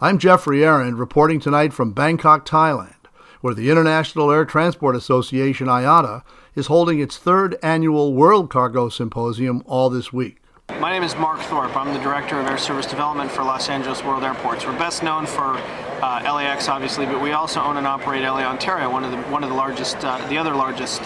I'm Jeffrey Aaron, reporting tonight from Bangkok, Thailand, where the International Air Transport Association, IATA, is holding its third annual World Cargo Symposium all this week. My name is Mark Thorpe. I'm the Director of Air Service Development for Los Angeles World Airports. We're best known for LAX, obviously, but we also own and operate LA Ontario, one of the largest, the other largest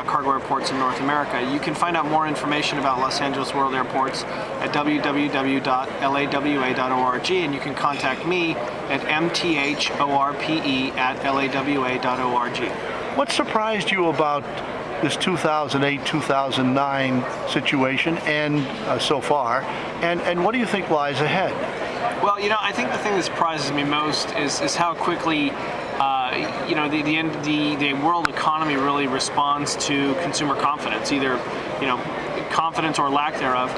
cargo airports in North America. You can find out more information about Los Angeles World Airports at www.lawa.org, and you can contact me at mthorpe@lawa.org. What surprised you about this 2008-2009 situation and so far, and what do you think lies ahead? Well, I think the thing that surprises me most is how quickly the world economy really responds to consumer confidence, either confidence or lack thereof.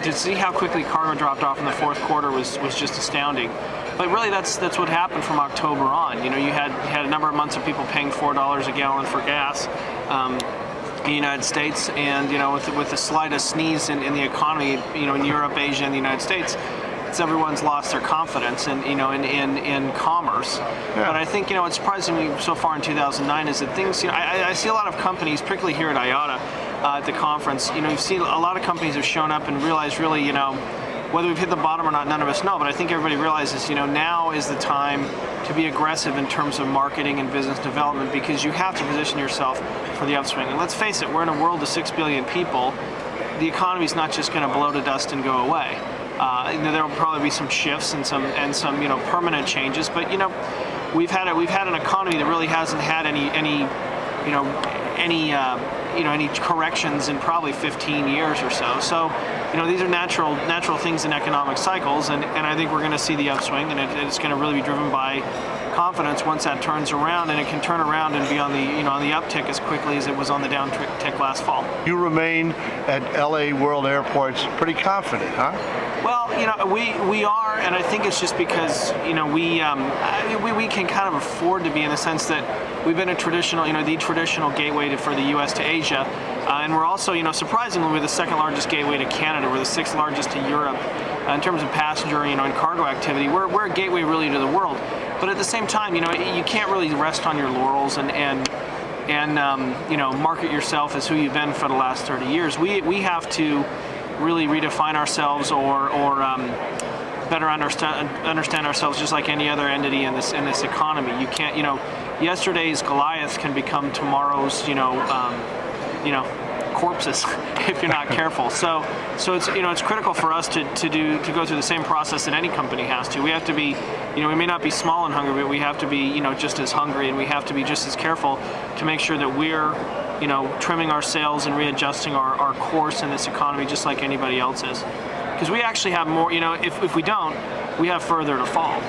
To see how quickly cargo dropped off in the fourth quarter was just astounding. But really, that's what happened from October on. You had a number of months of people paying $4 a gallon for gas in the United States, and with the slightest sneeze in the economy, in Europe, Asia, and the United States, everyone's lost their confidence in commerce. Yeah. But I think what's surprising me so far in 2009 is that things. I see a lot of companies, particularly here at IATA, at the conference. You've seen a lot of companies have shown up and realized really, whether we've hit the bottom or not, none of us know, but I think everybody realizes, now is the time to be aggressive in terms of marketing and business development, because you have to position yourself for the upswing. And let's face it, we're in a world of 6 billion people. The economy's not just going to blow to dust and go away. There will probably be some shifts and some permanent changes, but we've had an economy that really hasn't had any corrections in probably 15 years or so. So, these are natural things in economic cycles, and I think we're going to see the upswing, and it's going to really be driven by confidence once that turns around, and it can turn around and be on the uptick as quickly as it was on the downtick last fall. You remain at LA World Airports pretty confident, huh? Well, we are, and I think it's just because we can kind of afford to be, in the sense that we've been the traditional gateway for the U.S. to Asia, and we're also surprisingly we're the second largest gateway to Canada. We're the sixth largest to Europe in terms of passenger and cargo activity. We're a gateway really to the world, but at the same time you can't really rest on your laurels and market yourself as who you've been for the last 30 years. We have to really redefine ourselves or better understand ourselves, just like any other entity in this economy. You can't, yesterday's Goliath can become tomorrow's, corpses if you're not careful. So it's critical for us to go through the same process that any company has to. We have to be, we may not be small and hungry, but we have to be, just as hungry, and we have to be just as careful to make sure that we're trimming our sails and readjusting our course in this economy just like anybody else is. Because we actually have more, if we don't, we have further to fall.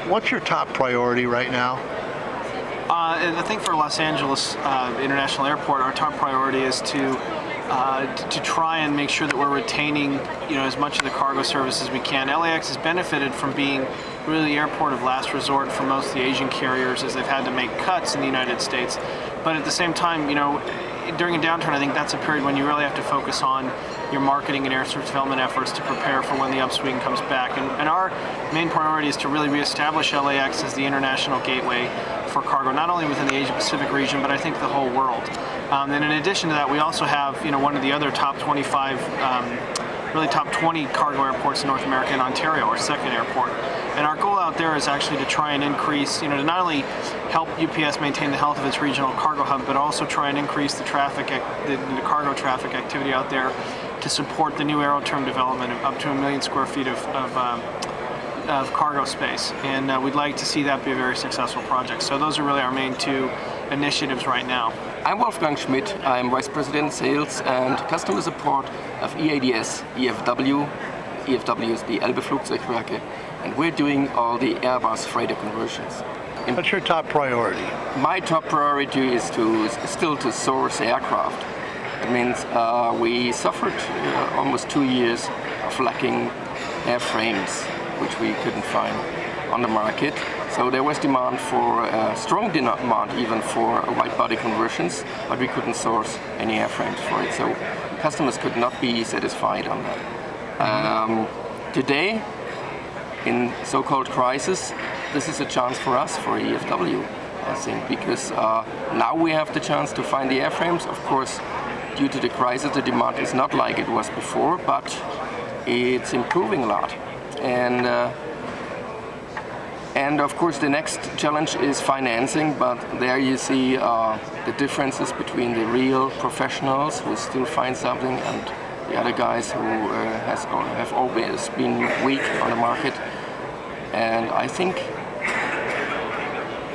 What's your top priority right now? I think for Los Angeles International Airport, our top priority is to try and make sure that we're retaining as much of the cargo service as we can. LAX has benefited from being really the airport of last resort for most of the Asian carriers, as they've had to make cuts in the United States. But at the same time, during a downturn, I think that's a period when you really have to focus on your marketing and air service development efforts to prepare for when the upswing comes back. And our main priority is to really reestablish LAX as the international gateway for cargo, not only within the Asia Pacific region, but I think the whole world. And in addition to that, we also have one of the other top 25, really top 20 cargo airports in North America in Ontario, our second airport. And our goal out there is actually to try and increase, to not only help UPS maintain the health of its regional cargo hub, but also try and increase the traffic, the cargo traffic activity out there to support the new aeroterm development of up to 1 million square feet of cargo space. And we'd like to see that be a very successful project. So those are really our main two initiatives right now. I'm Wolfgang Schmidt. I'm Vice President Sales and Customer Support of EADS, EFW. EFW is the Elbe Flugzeugwerke, and we're doing all the Airbus freighter conversions. What's your top priority? My top priority is still to source aircraft. It means we suffered almost 2 years of lacking airframes, which we couldn't find on the market. So there was demand for, strong demand even for wide-body conversions, but we couldn't source any airframes for it. So customers could not be satisfied on that. Today, in so-called crisis, this is a chance for us, for EFW, I think, because now we have the chance to find the airframes. Of course, due to the crisis, the demand is not like it was before, but it's improving a lot. And of course, the next challenge is financing, but there you see the differences between the real professionals who still find something and the other guys who have always been weak on the market. And I think,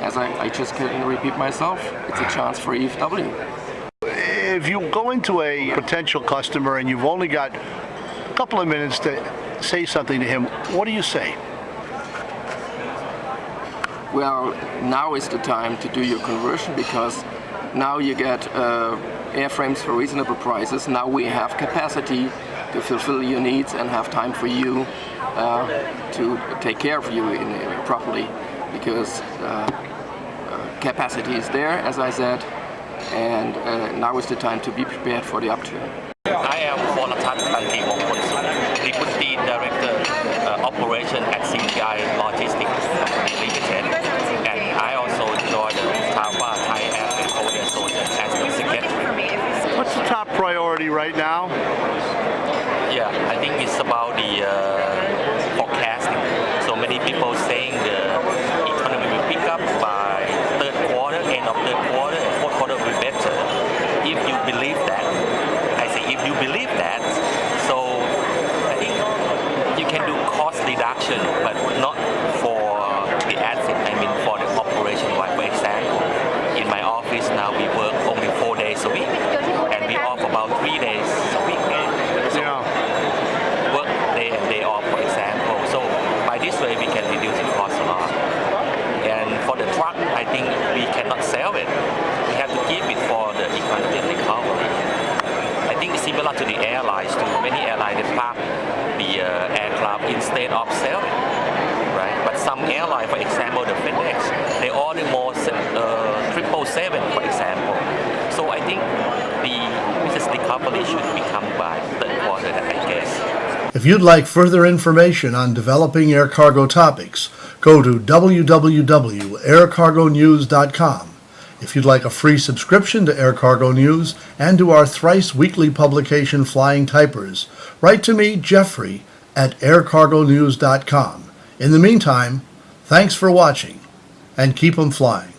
as I just can repeat myself, it's a chance for EFW. If you go into a potential customer and you've only got a couple of minutes to say something to him, what do you say? Well, now is the time to do your conversion, because now you get airframes for reasonable prices. Now we have capacity to fulfill your needs and have time for you to take care of you properly, because capacity is there, as I said, and now is the time to be prepared for the upturn. I am Volatan Tanti Mongkonsu, Deputy Director Operation at CTI Logistics Company Limited, and I also joined the Taiwan Thai Airfreight Forwarding Association as the secretary. What's the top priority right now? Yeah, I think it's about the forecasting. So many people saying the economy will pick up by third quarter, end of third quarter, and fourth quarter will be better. If you believe that, if you believe that, so I think you can do cost reduction, but not for the asset, I mean for the operation. Like for example, in my office now we work only 4 days a week, and we off about 3 days a week. So work day and day off, for example. So by this way we can reduce the cost a lot. And for the truck, I think we cannot sell it. We have to keep it for the economic recovery. I think it's similar to the airlines too. Many airlines they park the aircraft instead of selling, right? But some airlines, for example, the FedEx, they order more 777, for example. So I think the business recovery should become by third quarter, I guess. If you'd like further information on developing air cargo topics, go to www.aircargonews.com. If you'd like a free subscription to Air Cargo News and to our thrice weekly publication Flying Typers, write to me, Jeffrey, at aircargonews.com. In the meantime, thanks for watching, and keep 'em flying.